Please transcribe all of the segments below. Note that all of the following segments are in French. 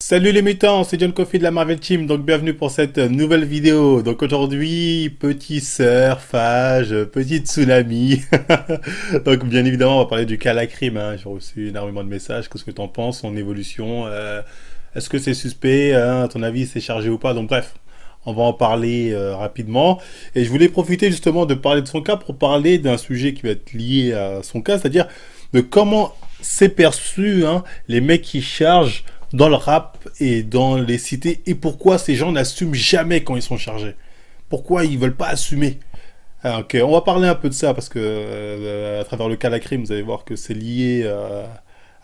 Salut les mutants, c'est John Coffey de la Marvel Team, donc bienvenue pour cette nouvelle vidéo. Donc aujourd'hui, petit surfage, petit tsunami. Donc bien évidemment, on va parler du Calacrime, hein. J'ai reçu énormément de messages, qu'est-ce que t'en penses, son évolution, est-ce que c'est suspect, hein, à ton avis c'est chargé ou pas, donc bref. On va en parler rapidement. Et je voulais profiter justement de parler de son cas pour parler d'un sujet qui va être lié à son cas, c'est-à-dire de comment c'est perçu, hein, les mecs qui chargent dans le rap et dans les cités et pourquoi ces gens n'assument jamais quand ils sont chargés. Pourquoi ils veulent pas assumer. Ah, ok, on va parler un peu de ça parce que à travers le cas la crime, vous allez voir que c'est lié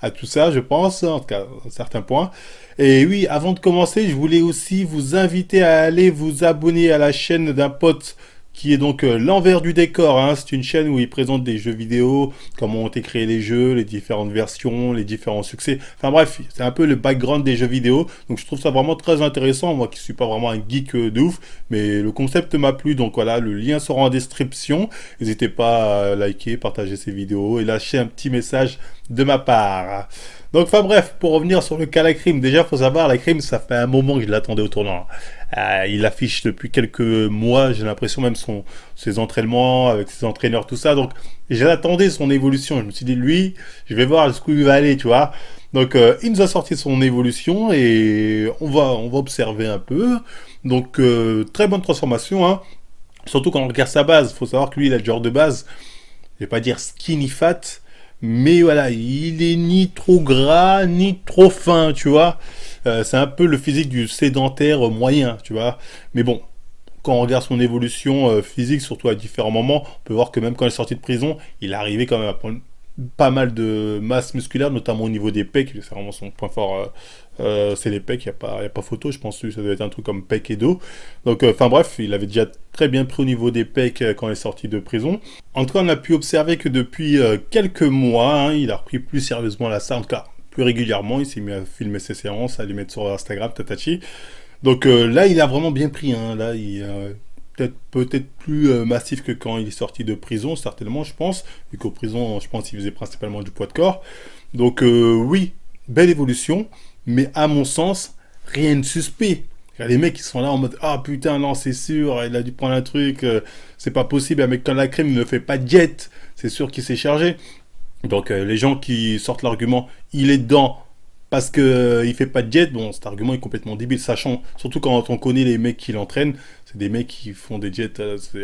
à tout ça, je pense, en tout cas à certains points. Et oui, avant de commencer, je voulais aussi vous inviter à aller vous abonner à la chaîne d'un pote qui est donc l'envers du décor, hein. C'est une chaîne où il présente des jeux vidéo, comment ont été créés les jeux, les différentes versions, les différents succès. Enfin bref, c'est un peu le background des jeux vidéo. Donc je trouve ça vraiment très intéressant. Moi qui suis pas vraiment un geek de ouf, mais le concept m'a plu. Donc voilà, le lien sera en description. N'hésitez pas à liker, partager ces vidéos et lâcher un petit message de ma part. Donc enfin bref, pour revenir sur le cas la crime, déjà faut savoir, la crime ça fait un moment que je l'attendais au tournant. Il affiche depuis quelques mois, j'ai l'impression même ses entraînements avec ses entraîneurs, tout ça. Donc j'attendais son évolution. Je me suis dit, lui, je vais voir jusqu'où il va aller, tu vois. Donc il nous a sorti son évolution et on va observer un peu. Donc très bonne transformation, hein. Surtout quand on regarde sa base. Il faut savoir que lui, il a le genre de base, je vais pas dire skinny fat, mais voilà, il est ni trop gras, ni trop fin, tu vois. C'est un peu le physique du sédentaire moyen, tu vois. Mais bon, quand on regarde son évolution physique, surtout à différents moments, on peut voir que même quand il est sorti de prison, il est arrivé quand même à prendre pas mal de masse musculaire, notamment au niveau des pecs. C'est vraiment son point fort, c'est les pecs, y a pas photo, je pense que ça doit être un truc comme pecs et dos. Donc, enfin bref, il avait déjà très bien pris au niveau des pecs quand il est sorti de prison. En tout cas, on a pu observer que depuis quelques mois, hein, il a repris plus sérieusement la salle, en tout cas plus régulièrement, il s'est mis à filmer ses séances, à les mettre sur Instagram, Tatachi. Donc là, il a vraiment bien pris, hein. Là, il peut-être plus massif que quand il est sorti de prison, certainement, je pense. Vu qu'au prison, je pense qu'il faisait principalement du poids de corps. Donc oui, belle évolution, mais à mon sens, rien de suspect. Il y a les mecs qui sont là en mode ah putain non c'est sûr il a dû prendre un truc, c'est pas possible, un mec quand la crème ne fait pas de jet, c'est sûr qu'il s'est chargé. Donc les gens qui sortent l'argument il est dedans parce que il fait pas de jet, bon cet argument est complètement débile, sachant surtout quand on connaît les mecs qui l'entraînent, c'est des mecs qui font des jets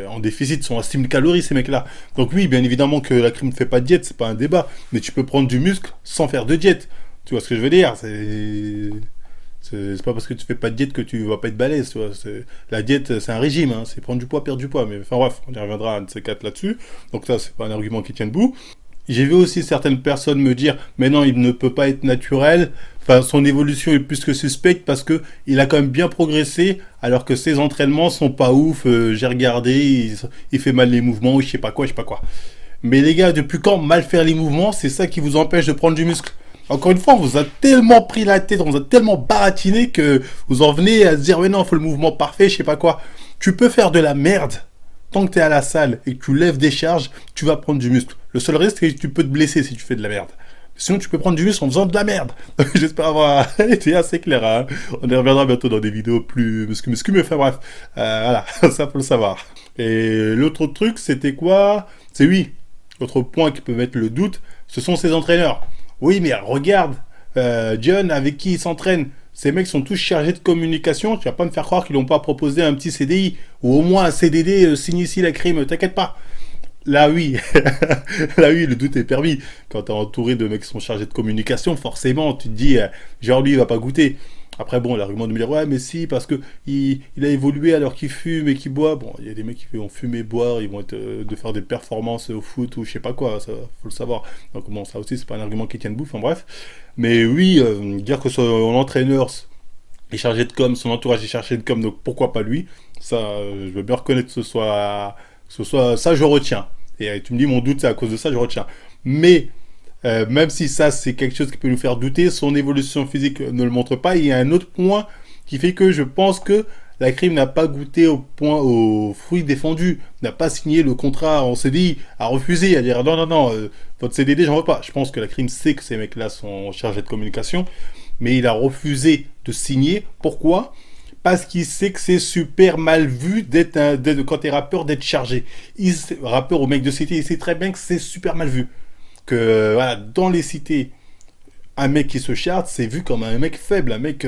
en déficit, sont à 6000 calories ces mecs là. Donc oui bien évidemment que la crème ne fait pas de jet, c'est pas un débat, mais tu peux prendre du muscle sans faire de jet. Tu vois ce que je veux dire, c'est pas parce que tu fais pas de diète que tu vas pas être balèze, tu vois. La diète, c'est un régime, hein. C'est prendre du poids, perdre du poids. Mais enfin bref, on y reviendra un de ces quatre là-dessus. Donc ça, c'est pas un argument qui tient debout. J'ai vu aussi certaines personnes me dire, mais non, il ne peut pas être naturel. Enfin, son évolution est plus que suspecte parce que il a quand même bien progressé, alors que ses entraînements sont pas ouf. J'ai regardé, il fait mal les mouvements, ou je sais pas quoi, je sais pas quoi. Mais les gars, depuis quand mal faire les mouvements, c'est ça qui vous empêche de prendre du muscle? Encore une fois, on vous a tellement pris la tête, on vous a tellement baratiné que vous en venez à se dire, mais non, il faut le mouvement parfait, je sais pas quoi. Tu peux faire de la merde. Tant que tu es à la salle et que tu lèves des charges, tu vas prendre du muscle. Le seul risque, c'est que tu peux te blesser si tu fais de la merde. Sinon, tu peux prendre du muscle en faisant de la merde. J'espère avoir été assez clair, hein. On y reviendra bientôt dans des vidéos plus muscu, mais enfin bref. Voilà, ça faut le savoir. Et l'autre truc, c'était quoi? C'est oui. L'autre point qui peut mettre le doute, ce sont ses entraîneurs. Oui, mais regarde, John, avec qui il s'entraîne, ces mecs sont tous chargés de communication. Tu vas pas me faire croire qu'ils n'ont pas proposé un petit CDI ou au moins un CDD, signe ici la crime, t'inquiète pas. Là oui, là oui, le doute est permis. Quand t'es entouré de mecs qui sont chargés de communication, forcément, tu te dis, genre lui, il va pas goûter. Après, bon, l'argument de me dire, ouais, mais si, parce que il a évolué alors qu'il fume et qu'il boit. Bon, il y a des mecs qui vont fumer, boire, ils vont être de faire des performances au foot ou je sais pas quoi, ça, faut le savoir. Donc bon, ça aussi, c'est pas un argument qui tient debout, enfin bref. Mais oui, dire que son entraîneur est chargé de com, son entourage est chargé de com, donc pourquoi pas lui? Ça, je veux bien reconnaître que ce soit ça, je retiens. Et tu me dis, mon doute, c'est à cause de ça, je retiens. Mais même si ça, c'est quelque chose qui peut nous faire douter, son évolution physique ne le montre pas. Il y a un autre point qui fait que je pense que la crime n'a pas goûté aux fruits défendus, n'a pas signé le contrat en CDI, a refusé, à dire non, non, non, votre CDD, j'en veux pas. Je pense que la crime sait que ces mecs-là sont chargés de communication, mais il a refusé de signer. Pourquoi? Parce qu'il sait que c'est super mal vu quand t'es rappeur d'être chargé. Rappeur ou mec de cité, il sait très bien que c'est super mal vu. Que voilà, dans les cités, un mec qui se charge, c'est vu comme un mec faible, un mec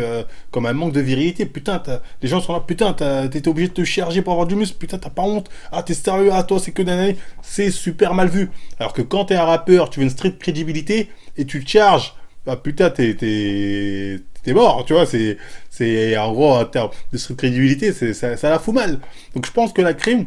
comme un manque de virilité. Putain, les gens sont là, putain, t'étais obligé de te charger pour avoir du muscle, putain, t'as pas honte. Ah, t'es sérieux, ah, toi, c'est que d'année. C'est super mal vu. Alors que quand t'es un rappeur, tu veux une street crédibilité et tu te charges, bah putain, t'es mort, tu vois. En gros, en termes de street crédibilité, ça la fout mal. Donc je pense que la crime,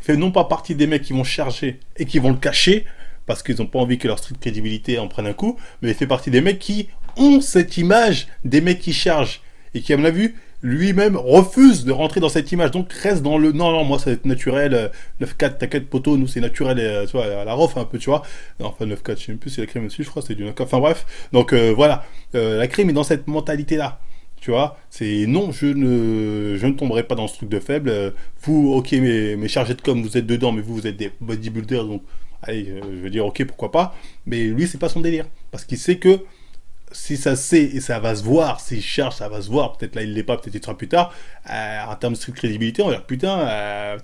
fait non pas partie des mecs qui vont charger et qui vont le cacher, parce qu'ils n'ont pas envie que leur street crédibilité en prenne un coup, mais il fait partie des mecs qui ont cette image des mecs qui chargent, et qui, à mon avis, lui-même refuse de rentrer dans cette image, donc reste dans le non, non, moi ça va être naturel, 9-4, t'inquiète poteau, nous c'est naturel, tu vois, à la rof un peu, tu vois. Non, enfin 9-4, je sais même plus si la crime dessus, je crois, c'est du 9-4, enfin bref, donc voilà, la crime est dans cette mentalité-là. Tu vois, c'est non, je ne tomberai pas dans ce truc de faible. Vous, ok, mes chargés de com, vous êtes dedans, mais vous êtes des bodybuilders, donc allez, je veux dire, ok, pourquoi pas. Mais lui, c'est pas son délire. Parce qu'il sait que si ça se sait et ça va se voir, s'il charge, ça va se voir. Peut-être là, il l'est pas, peut-être il sera plus tard. En termes de crédibilité, on va dire, putain,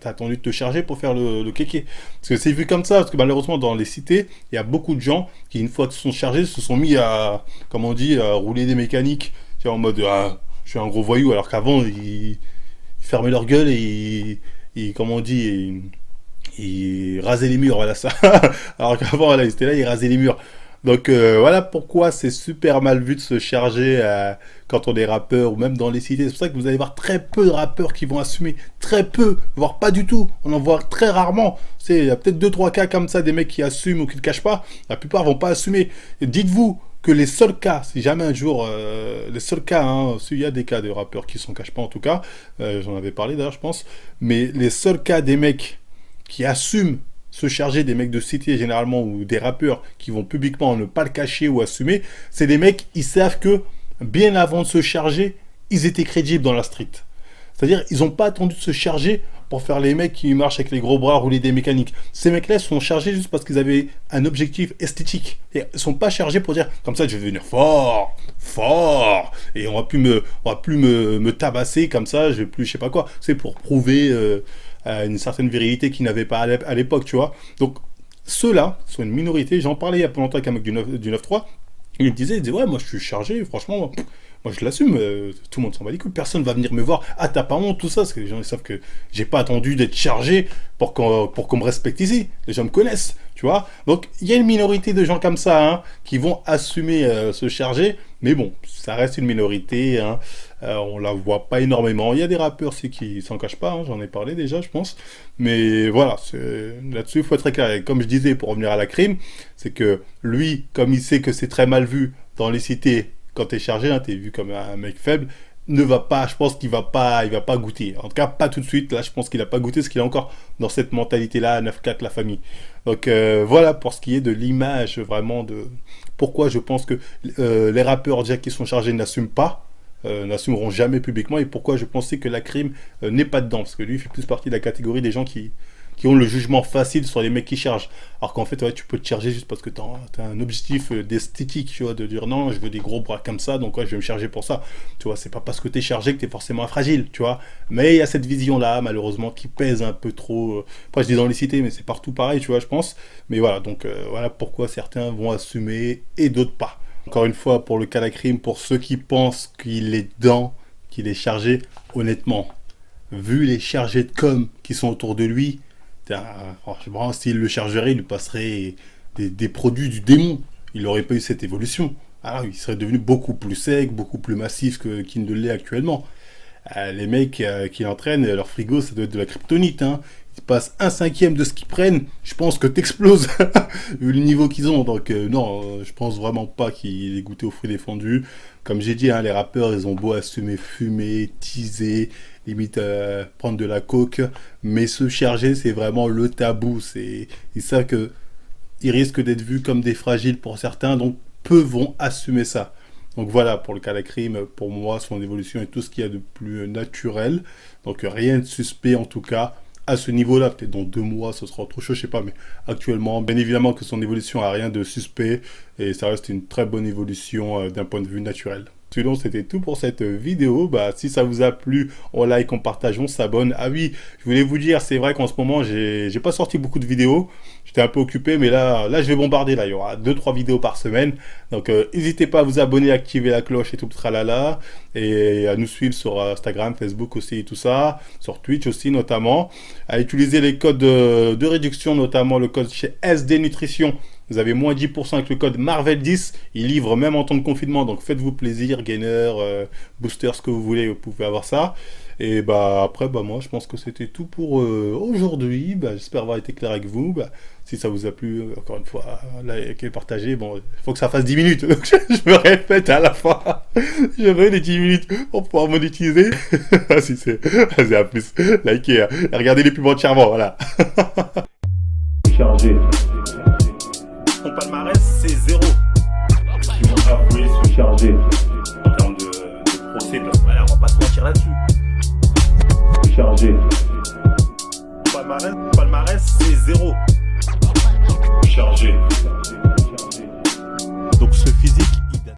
t'as attendu de te charger pour faire le kéké. Parce que c'est vu comme ça, parce que malheureusement, dans les cités, il y a beaucoup de gens qui, une fois qu'ils sont chargés, se sont mis à, comme on dit, à rouler des mécaniques. Tu vois, en mode, ah, je suis un gros voyou, alors qu'avant, ils fermaient leur gueule et, comme on dit, ils rasaient les murs, voilà ça. Alors qu'avant, voilà, ils étaient là, ils rasaient les murs. Donc voilà pourquoi c'est super mal vu de se charger quand on est rappeur ou même dans les cités. C'est pour ça que vous allez voir très peu de rappeurs qui vont assumer. Très peu, voire pas du tout. On en voit très rarement. Il y a peut-être deux trois cas comme ça, des mecs qui assument ou qui ne cachent pas. La plupart vont pas assumer. Et dites-vous que les seuls cas, si jamais un jour, les seuls cas, hein, il y a des cas de rappeurs qui s'en cachent pas en tout cas, j'en avais parlé d'ailleurs je pense, mais les seuls cas des mecs qui assument se charger des mecs de cité généralement ou des rappeurs qui vont publiquement ne pas le cacher ou assumer, c'est des mecs, ils savent que bien avant de se charger, ils étaient crédibles dans la street. C'est-à-dire, ils n'ont pas attendu de se charger pour faire les mecs qui marchent avec les gros bras, rouler des mécaniques. Ces mecs-là sont chargés juste parce qu'ils avaient un objectif esthétique. Et ils sont pas chargés pour dire, comme ça, je vais devenir fort, fort, et on va plus me tabasser comme ça, je vais plus, je sais pas quoi. C'est pour prouver une certaine virilité qu'ils n'avaient pas à l'époque, tu vois. Donc, ceux-là sont une minorité. J'en parlais il y a pas longtemps avec un mec du 9-3. Il me disait, ouais, moi je suis chargé, franchement, moi je l'assume, tout le monde s'en bat les couilles, personne va venir me voir, ah t'as pas honte, tout ça, parce que les gens ils savent que j'ai pas attendu d'être chargé pour qu'on me respecte ici, les gens me connaissent, tu vois. Donc il y a une minorité de gens comme ça, hein, qui vont assumer se charger, mais bon, ça reste une minorité, hein. On la voit pas énormément. Il y a des rappeurs aussi qui s'en cachent pas, hein, j'en ai parlé déjà, je pense. Mais voilà, là-dessus, il faut être très clair. Et comme je disais, pour revenir à la crime, c'est que lui, comme il sait que c'est très mal vu dans les cités, quand t'es chargé, hein, t'es vu comme un mec faible, ne va pas, je pense qu'il va pas goûter. En tout cas, pas tout de suite. Là, je pense qu'il a pas goûté, parce qu'il est encore dans cette mentalité-là, 9-4, la famille. Donc voilà pour ce qui est de l'image, vraiment, de pourquoi je pense que les rappeurs déjà qui sont chargés n'assument pas. N'assumeront jamais publiquement, et pourquoi je pensais que la crime n'est pas dedans, parce que lui il fait plus partie de la catégorie des gens qui ont le jugement facile sur les mecs qui chargent, alors qu'en fait ouais, tu peux te charger juste parce que t'as un objectif d'esthétique, tu vois, de dire non je veux des gros bras comme ça, donc ouais, je vais me charger pour ça, tu vois, c'est pas parce que t'es chargé que t'es forcément fragile, tu vois, mais il y a cette vision là malheureusement qui pèse un peu trop, après je dis dans les cités mais c'est partout pareil, tu vois, je pense, mais voilà, donc voilà pourquoi certains vont assumer et d'autres pas. Encore une fois, pour le cas de la crime, pour ceux qui pensent qu'il est dedans, qu'il est chargé, honnêtement, vu les chargés de com qui sont autour de lui, franchement, s'il le chargerait, il lui passerait des produits du démon. Il n'aurait pas eu cette évolution. Alors, il serait devenu beaucoup plus sec, beaucoup plus massif qu'il ne l'est actuellement. Les mecs qui entraînent, leur frigo, ça doit être de la kryptonite, hein. Ils passent 1/5 de ce qu'ils prennent, je pense que t'exploses, vu le niveau qu'ils ont. Donc non, je pense vraiment pas qu'il ait goûté aux fruits défendus. Comme j'ai dit, hein, les rappeurs, ils ont beau assumer, fumer, teaser, limite prendre de la coke, mais se charger, c'est vraiment le tabou. Ils savent que ils risquent d'être vus comme des fragiles pour certains, donc peu vont assumer ça. Donc voilà, pour le cas de la crime, pour moi, son évolution est tout ce qu'il y a de plus naturel. Donc rien de suspect en tout cas à ce niveau-là. Peut-être dans 2 mois, ce sera autre chose, je sais pas. Mais actuellement, bien évidemment que son évolution a rien de suspect et ça reste une très bonne évolution d'un point de vue naturel. Sinon, c'était tout pour cette vidéo. Bah, si ça vous a plu, on like, on partage, on s'abonne. Ah oui, je voulais vous dire, c'est vrai qu'en ce moment, j'ai pas sorti beaucoup de vidéos. J'étais un peu occupé, mais là, je vais bombarder. Là, il y aura 2-3 vidéos par semaine. Donc, n'hésitez pas à vous abonner, activer la cloche et tout le tralala. Et à nous suivre sur Instagram, Facebook aussi et tout ça. Sur Twitch aussi, notamment. À utiliser les codes de réduction, notamment le code chez SD Nutrition. Vous avez moins 10% avec le code Marvel10. Il livre même en temps de confinement. Donc, faites-vous plaisir, gainer, booster, ce que vous voulez. Vous pouvez avoir ça. Et bah après, bah moi je pense que c'était tout pour aujourd'hui. Bah, j'espère avoir été clair avec vous. Bah, si ça vous a plu, encore une fois, likez, partagez. Bon, il faut que ça fasse 10 minutes. Donc je me répète à la fin. Je veux les 10 minutes pour pouvoir monétiser. Ah si c'est. Vas-y, à plus. Likez. Hein. Et regardez les pubs entièrement, voilà. Chargé. Son palmarès, c'est 0. Ils vont avouer se charger. En termes de procès, voilà, on va pas se mentir là-dessus. Chargé. Palmarès c'est 0. Chargé.